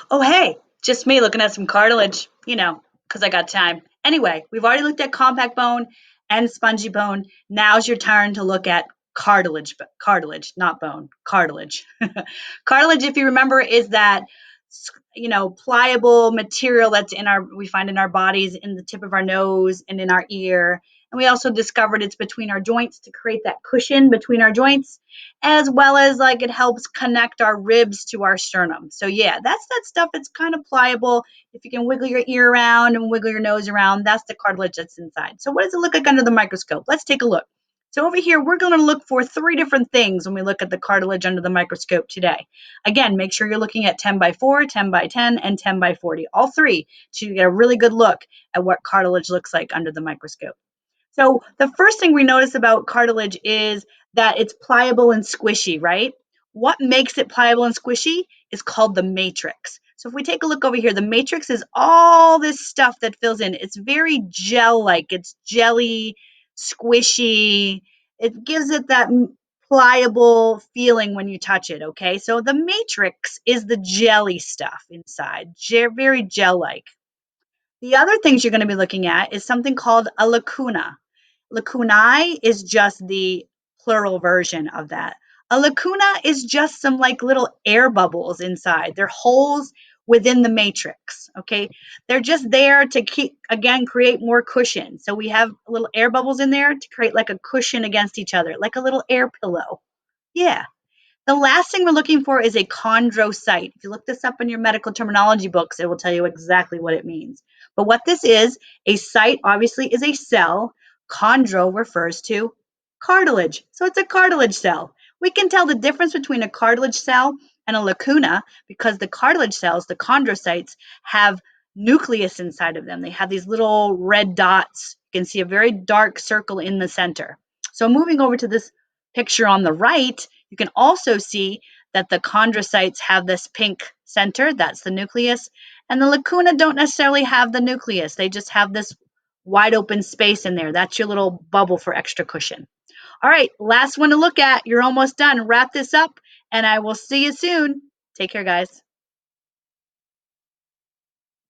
Oh, hey, just me looking at some cartilage, because I got time. Anyway, we've already looked at compact bone and spongy bone. Now's your turn to look at cartilage, not bone, cartilage. Cartilage, if you remember, is that pliable material that's we find in our bodies, in the tip of our nose and in our ear. And we also discovered it's between our joints to create that cushion between our joints, as well as like it helps connect our ribs to our sternum. So yeah, that's that stuff. It's kind of pliable. If you can wiggle your ear around and wiggle your nose around, that's the cartilage that's inside. So what does it look like under the microscope? Let's take a look. So over here, we're going to look for three different things when we look at the cartilage under the microscope today. Again, make sure you're looking at 10 by 4, 10 by 10, and 10 by 40, all three, to get a really good look at what cartilage looks like under the microscope. So the first thing we notice about cartilage is that it's pliable and squishy, right? What makes it pliable and squishy is called the matrix. So if we take a look over here, the matrix is all this stuff that fills in. It's very gel-like. It's jelly, squishy. It gives it that pliable feeling when you touch it, okay? So the matrix is the jelly stuff inside, very gel-like. The other things you're going to be looking at is something called a lacuna. Lacunae is just the plural version of that. A lacuna is just some like little air bubbles inside. They're holes within the matrix, okay? They're just there to create more cushion. So we have little air bubbles in there to create like a cushion against each other, like a little air pillow. Yeah. The last thing we're looking for is a chondrocyte. If you look this up in your medical terminology books, it will tell you exactly what it means. But what this is, a cyte obviously is a cell. Chondro refers to cartilage. So it's a cartilage cell. We can tell the difference between a cartilage cell and a lacuna because the cartilage cells, the chondrocytes, have nucleus inside of them. They have these little red dots. You can see a very dark circle in the center. So moving over to this picture on the right, you can also see that the chondrocytes have this pink center, that's the nucleus, and the lacuna don't necessarily have the nucleus. They just have this wide open space in there. That's your little bubble for extra cushion. All right, last one to look at. You're almost done. Wrap this up, and I will see you soon. Take care, guys.